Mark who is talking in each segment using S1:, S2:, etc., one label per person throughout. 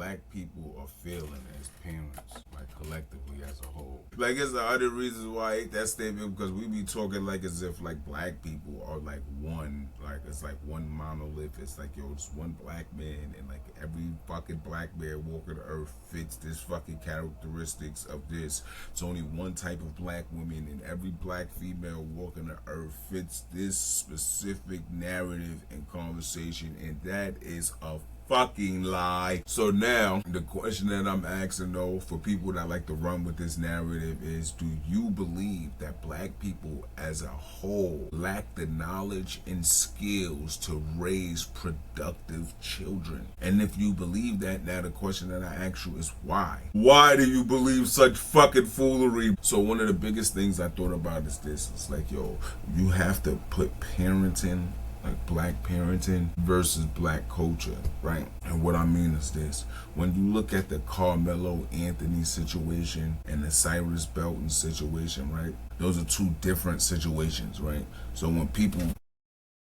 S1: black people are feeling as parents, like collectively as a whole. Like, it's the other reasons why I hate that statement, because we be talking like as if like black people are like one, like it's like one monolith. It's like, yo, it's one black man, and like every fucking black man walking the earth fits this fucking characteristics of this. It's only one type of black woman, and every black female walking the earth fits this specific narrative and conversation, and that is a fucking lie. So now the question that I'm asking though, for people that like to run with this narrative, is do you believe that black people as a whole lack the knowledge and skills to raise productive children? And if you believe that, now the question that I ask you is why? Why do you believe such fucking foolery? So one of the biggest things I thought about is this. It's like, yo, you have to put parenting, like black parenting versus black culture, right? And what I mean is this: when you look at the Carmelo Anthony situation and the Cyrus Belton situation, right? Those are two different situations, right? So when people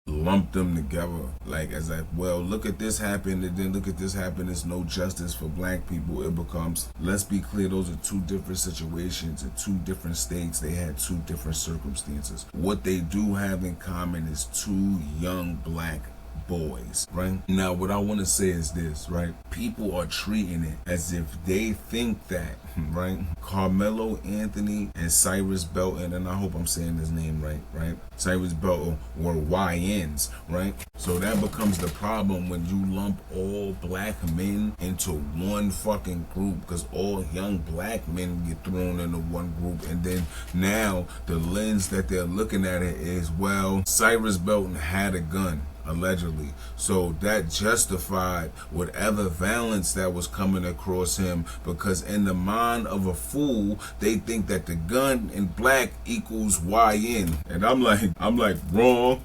S1: lump them together, like as like, well, look at this happen and then look at this happen, there's no justice for black people, it becomes, let's be clear, those are two different situations in two different states. They had two different circumstances. What they do have in common is two young black boys, right? Now what I want to say is this, right? People are treating it as if they think that, right, Carmelo Anthony and Cyrus Belton, and I hope I'm saying his name right? Cyrus Belton were YNs, right? So that becomes the problem when you lump all black men into one fucking group, because all young black men get thrown into one group, and then now the lens that they're looking at it is, well, Cyrus Belton had a gun, allegedly, so that justified whatever violence that was coming across him, because in the mind of a fool, they think that the gun in black equals YN. And I'm like wrong,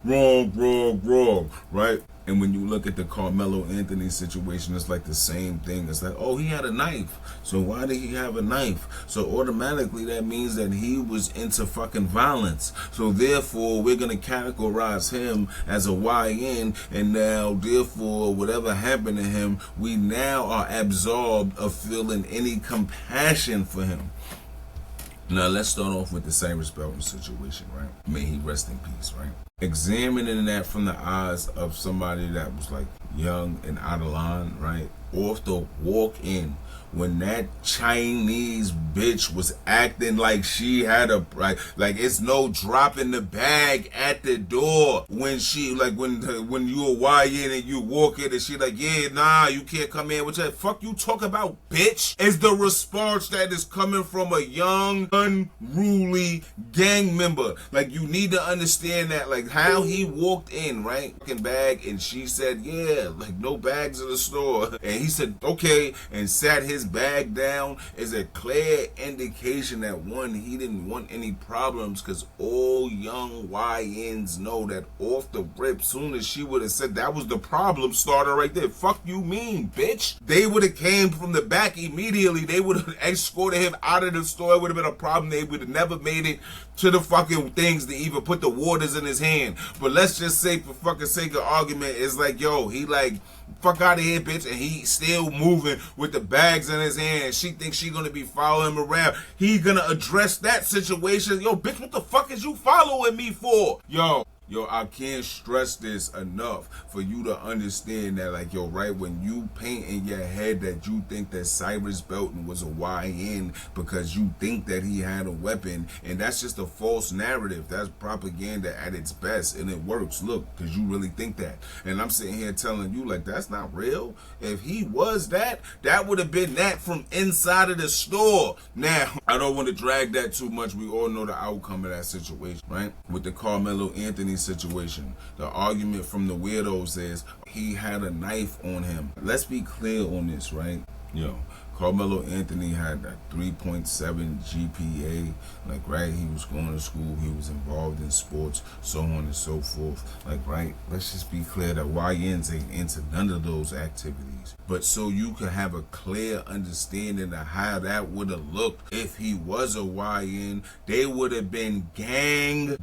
S1: wrong, right? And when you look at the Carmelo Anthony situation, it's like the same thing. It's like, oh, he had a knife. So why did he have a knife? So automatically that means that he was into fucking violence. So therefore, we're going to categorize him as a YN. And now, therefore, whatever happened to him, we now are absolved of feeling any compassion for him. Now, let's start off with the Cyrus Belton situation, right? May he rest in peace, right? Examining that from the eyes of somebody that was like young and out of line, right? Off the walk in, when that Chinese bitch was acting like she had a, like it's no dropping the bag at the door. When she, like when you a YN and you walk in and she like, yeah, nah, you can't come in with that. Fuck you talk about, bitch? Is the response that is coming from a young, unruly gang member. Like, you need to understand that, like how he walked in, right? Fucking bag, and she said, yeah, like no bags in the store. And he said, okay, and sat his bag down, is a clear indication that, one, he didn't want any problems, because all young YNs know that off the rip, soon as she would have said that was the problem starter right there. Fuck you mean, bitch? They would have came from the back immediately. They would have escorted him out of the store. It would have been a problem. They would have never made it to the fucking things to even put the waters in his hand. But let's just say, for fucking sake of argument, it's like, yo, he like, fuck out of here, bitch, and he still moving with the bags in his hand. She thinks she gonna be following him around. He gonna address that situation. Yo, bitch, what the fuck is you following me for? Yo, I can't stress this enough for you to understand that, like, yo, right, when you paint in your head that you think that Cyrus Belton was a YN because you think that he had a weapon, and that's just a false narrative. That's propaganda at its best, and it works, look, because you really think that. And I'm sitting here telling you, like, that's not real. If he was that, that would have been that from inside of the store. Now, I don't want to drag that too much. We all know the outcome of that situation, right? With the Carmelo Anthony situation, the argument from the weirdos is he had a knife on him. Let's be clear on this, right? Yo, Carmelo Anthony had a 3.7 GPA, like, right, he was going to school, he was involved in sports, so on and so forth, like, right, let's just be clear that YNs ain't into none of those activities, but so you can have a clear understanding of how that would have looked if he was a YN, they would have been gang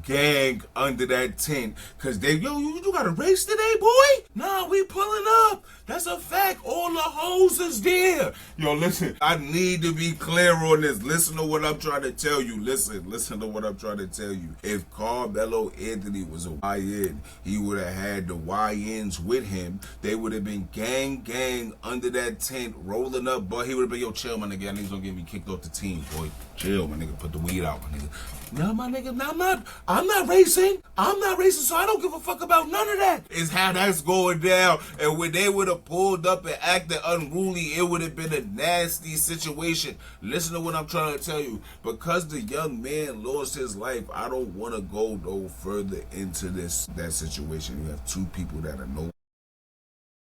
S1: under that tent, cause they, yo, you got a race today, boy? Nah, we pulling up, that's a fact, all the hoes is there. Yo, listen, I need to be clear on this. Listen to what I'm trying to tell you. Listen to what I'm trying to tell you. If Carmelo Anthony was a YN, he would have had the YNs with him. They would have been gang under that tent, rolling up, but he would have been, yo, chill, my nigga. I niggas gonna get me kicked off the team, boy. Chill, my nigga. Put the weed out, my nigga. No, my nigga, no, I'm not racing. I'm not racing, so I don't give a fuck about none of that. Is how that's going down. And when they would have pulled up and acted unruly, it would have been a nasty situation. Listen to what I'm trying to tell you. Because the young man lost his life, I don't want to go no further into that situation. You have two people that are no.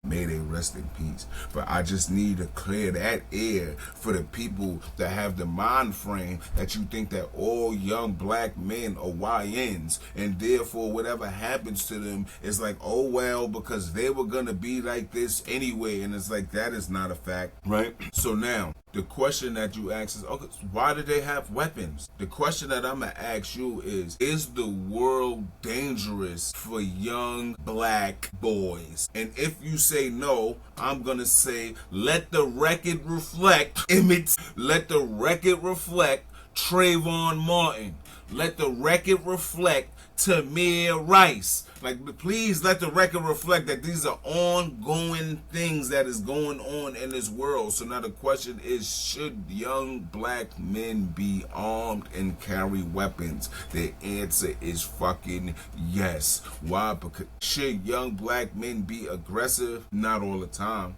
S1: May they rest in peace. But I just need to clear that air for the people that have the mind frame that you think that all young black men are YNs, and therefore whatever happens to them is like, oh well, because they were gonna be like this anyway. And it's like, that is not a fact, right? So now the question that you ask is, okay, why do they have weapons? The question that I'm gonna ask you is the world dangerous for young black boys? And if you say no, I'm gonna say, let the record reflect Emmett. Let the record reflect Trayvon Martin. Let the record reflect Tamir Rice. Like, please let the record reflect that these are ongoing things that is going on in this world. So now the question is, should young black men be armed and carry weapons? The answer is fucking yes. Why? Because should young black men be aggressive? Not all the time.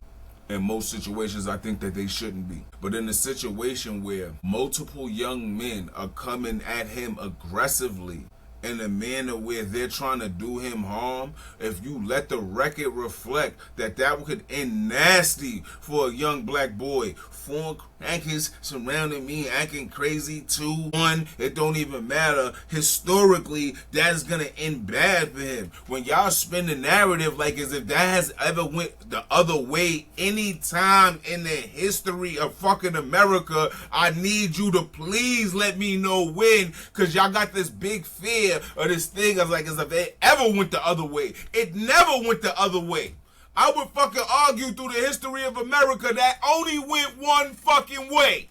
S1: In most situations, I think that they shouldn't be. But in a situation where multiple young men are coming at him aggressively, in a manner where they're trying to do him harm, if you let the record reflect that could end nasty for a young black boy. 4 crackers surrounding me acting crazy. 2, 1, it don't even matter. Historically, that is gonna end bad for him. When y'all spin the narrative like as if that has ever went the other way any time in the history of fucking America, I need you to please let me know when, because y'all got this big fear of this thing as if it ever went the other way. It never went the other way. I would fucking argue through the history of America that only went one fucking way.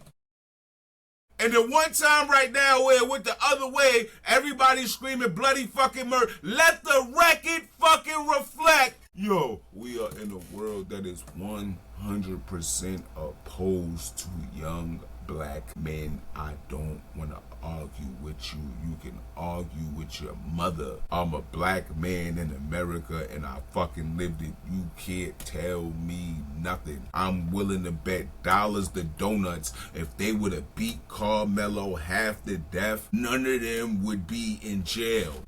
S1: And the one time right now where it went the other way, everybody's screaming bloody fucking murder. Let the record fucking reflect. Yo, we are in a world that is 100% opposed to young black men. I don't want to argue with you. You can argue with your mother. I'm a black man in America and I fucking lived it. You can't tell me nothing. I'm willing to bet dollars to donuts if they would have beat Carmelo half to death, none of them would be in jail.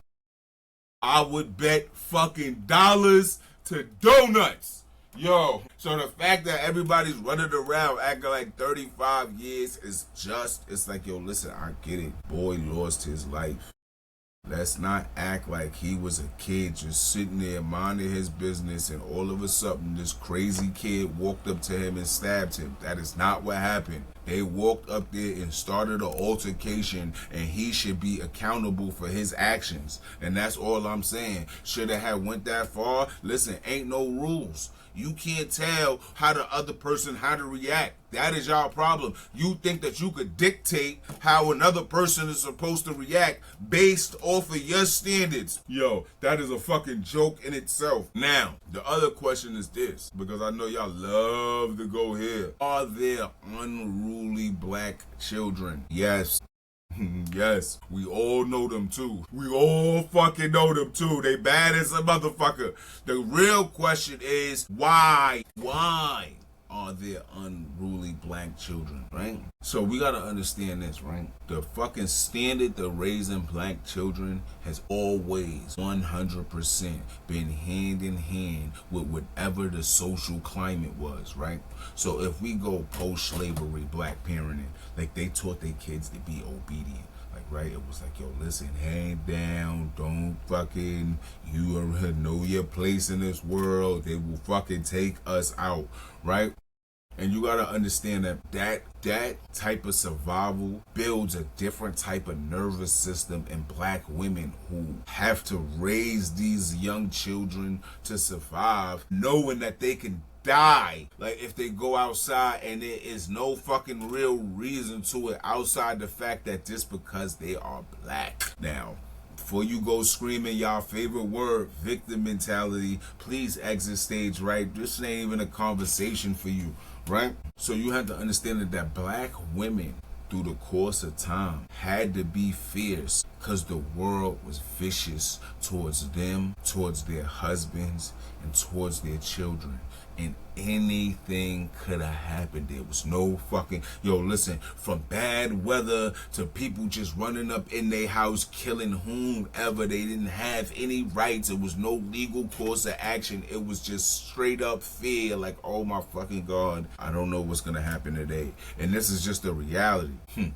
S1: I would bet fucking dollars to donuts. Yo, so the fact that everybody's running around acting like 35 years is just, it's like, yo, listen, I get it. Boy lost his life. Let's not act like he was a kid just sitting there minding his business and all of a sudden this crazy kid walked up to him and stabbed him. That is not what happened. They walked up there and started an altercation, and he should be accountable for his actions. And that's all I'm saying. Should it have went that far? Listen, ain't no rules. You can't tell how the other person how to react. That is y'all problem. You think that you could dictate how another person is supposed to react based off of your standards. Yo, that is a fucking joke in itself. Now, the other question is this, because I know y'all love to go here. Are there unruly black children? Yes. Yes, we all know them too. We all fucking know them too. They bad as a motherfucker. The real question is, why? Why are are there unruly black children, right? So we gotta understand this, right? The fucking standard to raising black children has always 100% been hand in hand with whatever the social climate was, right? So if we go post-slavery black parenting, like they taught their kids to be obedient. Like, right, it was like, yo, listen, hand down, don't fucking, you know your place in this world, they will fucking take us out, right? And you gotta understand that type of survival builds a different type of nervous system in black women who have to raise these young children to survive, knowing that they can die like if they go outside, and there is no fucking real reason to it outside the fact that just because they are black. Now, before you go screaming y'all favorite word, victim mentality, please exit stage right. This ain't even a conversation for you, right? So you have to understand that black women through the course of time had to be fierce because the world was vicious towards them, towards their husbands, and towards their children. And anything could have happened. There was no fucking, yo, listen, from bad weather to people just running up in their house killing whomever. They didn't have any rights. It was no legal course of action. It was just straight up fear, like, oh my fucking God, I don't know what's gonna happen today. And this is just the reality.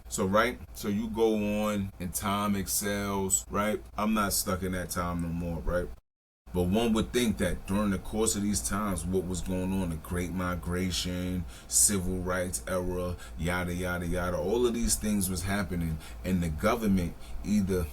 S1: So right, so you go on and time excels, right? I'm not stuck in that time no more, right? But one would think that during the course of these times, what was going on, the Great Migration, Civil Rights era, yada, yada, yada, all of these things was happening. And the government either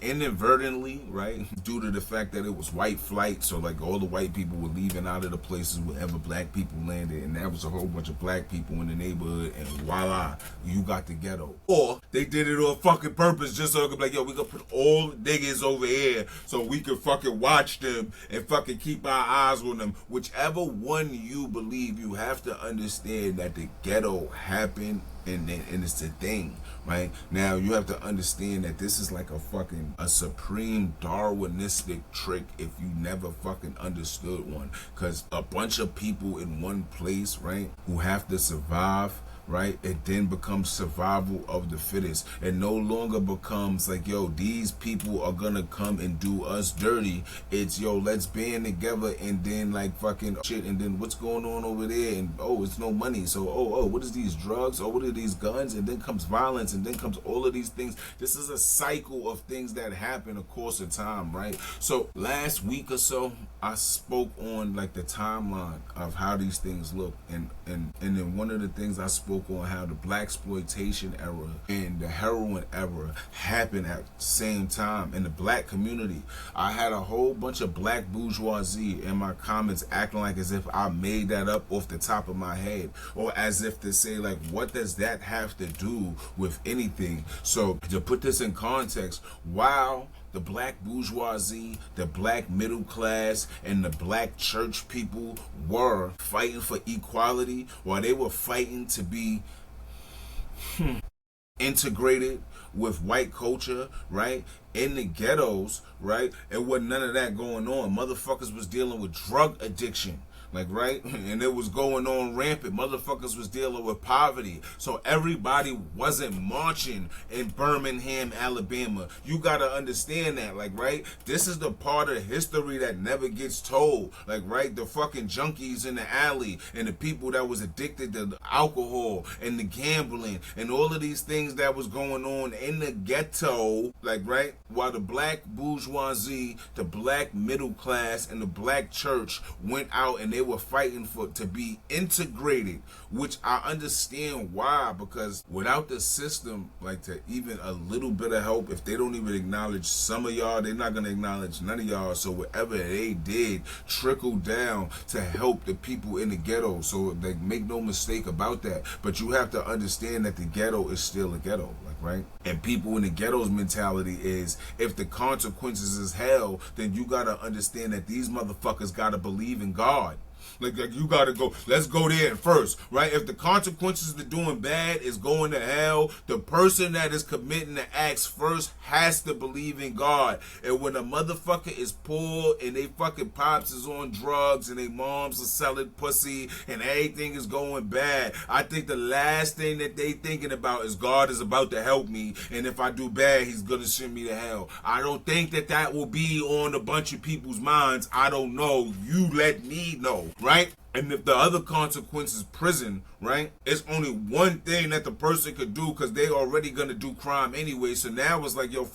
S1: inadvertently, right, due to the fact that it was white flight, so like all the white people were leaving out of the places wherever black people landed, and that was a whole bunch of black people in the neighborhood, and voila, you got the ghetto. Or they did it on fucking purpose just so it could be like, yo, we gonna put all the niggas over here so we could fucking watch them and fucking keep our eyes on them. Whichever one you believe, you have to understand that the ghetto happened, and it's a thing, right? Now you have to understand that this is like a supreme Darwinistic trick if you never fucking understood one, because a bunch of people in one place, right, who have to survive, right? It then becomes survival of the fittest. It no longer becomes like, yo, these people are gonna come and do us dirty. It's, yo, let's band together and then like fucking shit, and then what's going on over there, and oh, it's no money, so oh, what is these drugs, what are these guns, and then comes violence, and then comes all of these things. This is a cycle of things that happen of course of time, right? So last week or so, I spoke on like the timeline of how these things look, and then one of the things I spoke on how the blaxploitation era and the heroin era happened at the same time in the black community. I had a whole bunch of black bourgeoisie in my comments acting like as if I made that up off the top of my head, or as if to say like, what does that have to do with anything? So to put this in context, while the black bourgeoisie, the black middle class, and the black church people were fighting for equality, while they were fighting to be integrated with white culture, right? In the ghettos, right? It wasn't none of that going on. Motherfuckers was dealing with drug addiction. Like, right? And it was going on rampant. Motherfuckers was dealing with poverty. So everybody wasn't marching in Birmingham, Alabama. You gotta understand that, like, right? This is the part of history that never gets told. Like, right? The fucking junkies in the alley, and the people that was addicted to the alcohol and the gambling and all of these things that was going on in the ghetto. Like, right? While the black bourgeoisie, the black middle class, and the black church went out and they were fighting to be integrated, which I understand why, because without the system, like, to even a little bit of help, if they don't even acknowledge some of y'all, they're not gonna acknowledge none of y'all. So whatever they did trickled down to help the people in the ghetto. So they make no mistake about that. But you have to understand that the ghetto is still a ghetto, like, right? And people in the ghetto's mentality is, if the consequences is hell, then you gotta understand that these motherfuckers gotta believe in God. Like you gotta go. Let's go there first, right? If the consequences of doing bad is going to hell, the person that is committing the acts first has to believe in God. And when a motherfucker is poor and they fucking pops is on drugs and they moms are selling pussy and everything is going bad, I think the last thing that they thinking about is God is about to help me, and if I do bad, He's gonna send me to hell. I don't think that will be on a bunch of people's minds. I don't know. You let me know, right? And if the other consequence is prison, right, it's only one thing that the person could do because they already gonna do crime anyway. So now it's like, yo,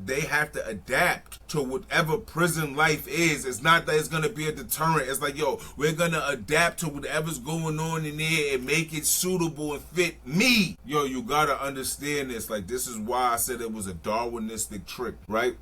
S1: they have to adapt to whatever prison life is. It's not that it's gonna be a deterrent. It's like, yo, we're gonna adapt to whatever's going on in there and make it suitable and fit me. Yo, you gotta understand this. Like, this is why I said it was a Darwinistic trick, right?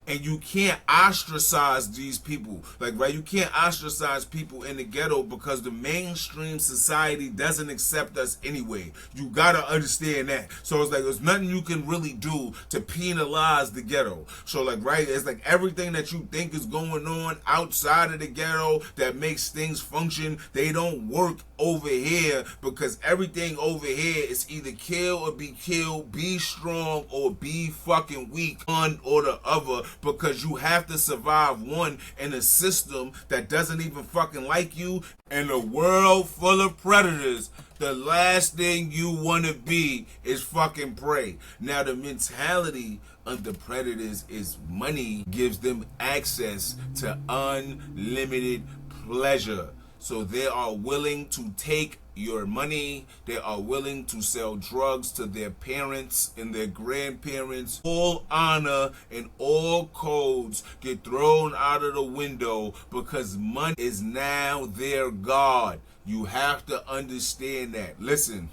S1: And you can't ostracize these people. Like, right, you can't ostracize people in the ghetto because the mainstream society doesn't accept us anyway. You gotta understand that. So it's like, there's nothing you can really do to penalize the ghetto. So like, right, it's like everything that you think is going on outside of the ghetto that makes things function, they don't work over here, because everything over here is either kill or be killed, be strong or be fucking weak, one or the other, because you have to survive one in a system that doesn't even fucking like you. In a world full of predators, the last thing you want to be is fucking prey. Now the mentality of the predators is money gives them access to unlimited pleasure. So they are willing to take your money. They are willing to sell drugs to their parents and their grandparents. All honor and all codes get thrown out of the window because money is now their God. You have to understand that. Listen.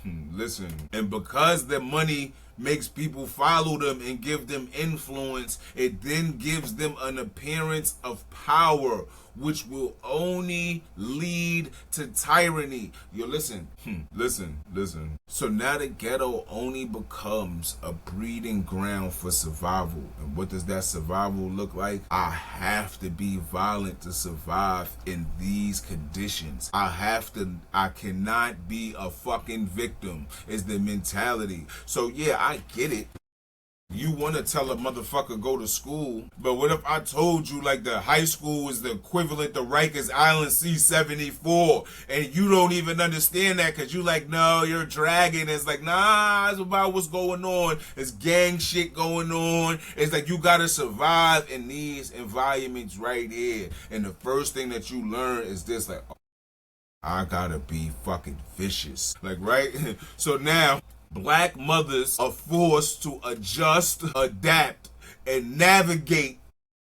S1: And because the money makes people follow them and give them influence, it then gives them an appearance of power, which will only lead to tyranny. Yo, listen. So now the ghetto only becomes a breeding ground for survival. And what does that survival look like? I have to be violent to survive in these conditions. I cannot be a fucking victim, is the mentality. So yeah, I get it. You want to tell a motherfucker go to school, but what if I told you like the high school is the equivalent to Rikers Island C-74, and you don't even understand that because you like, no, you're dragging. It's like, nah, it's about what's going on. It's gang shit going on. It's like you gotta survive in these environments right here. And the first thing that you learn is this, like, I gotta be fucking vicious. Like, right? So now, Black mothers are forced to adjust, adapt, and navigate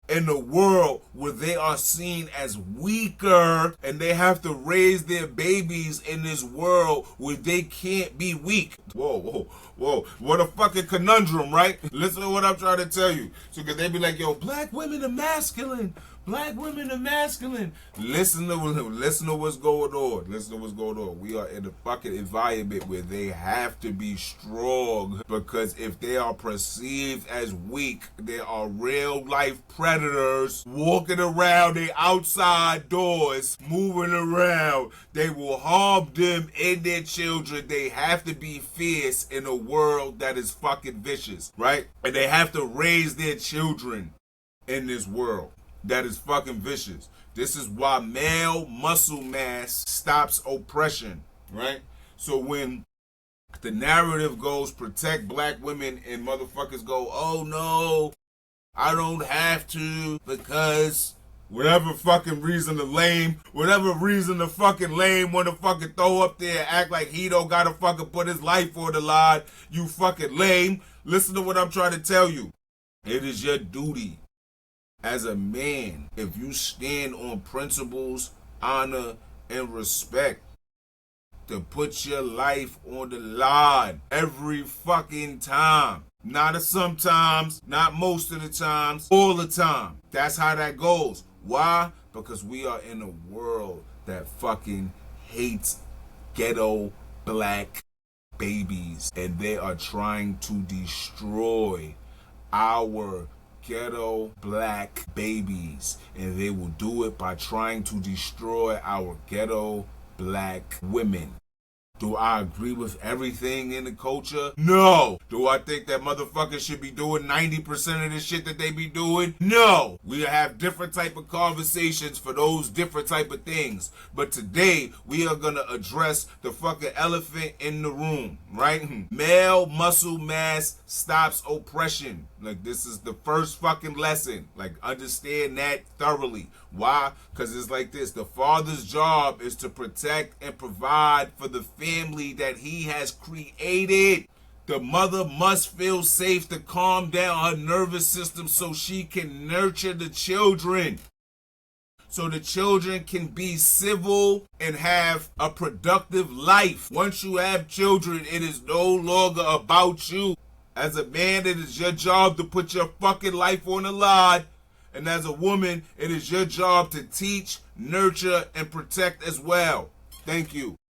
S1: in a world where they are seen as weaker, and they have to raise their babies in this world where they can't be weak. Whoa. What a fucking conundrum, right? Listen to what I'm trying to tell you. So, because they be like, yo, black women are masculine. Black women are masculine. Listen to what's going on. We are in a fucking environment where they have to be strong, because if they are perceived as weak, they are real life predators walking around their outside doors, moving around. They will harm them and their children. They have to be fierce in a world that is fucking vicious, right? And they have to raise their children in this world that is fucking vicious. This is why male muscle mass stops oppression, right? So when the narrative goes protect black women and motherfuckers go, oh no, I don't have to because whatever reason the fucking lame want to fucking throw up there and act like he don't gotta fucking put his life on the line, you fucking lame. Listen to what I'm trying to tell you. It is your duty as a man, if you stand on principles, honor, and respect, to put your life on the line every fucking time. Not sometimes, not most of the times, all the time. That's how that goes. Why? Because we are in a world that fucking hates ghetto black babies, and they are trying to destroy our ghetto black babies, and they will do it by trying to destroy our ghetto black women. Do I agree with everything in the culture? No. Do I think that motherfuckers should be doing 90% of the shit that they be doing? No. We have different type of conversations for those different type of things. But today, we are gonna address the fucking elephant in the room, right? Male muscle mass stops oppression. Like, this is the first fucking lesson. Like, understand that thoroughly. Why? Because it's like this. The father's job is to protect and provide for the family that he has created. The mother must feel safe to calm down her nervous system so she can nurture the children. So the children can be civil and have a productive life. Once you have children, it is no longer about you. As a man, it is your job to put your fucking life on the line. And as a woman, it is your job to teach, nurture, and protect as well. Thank you.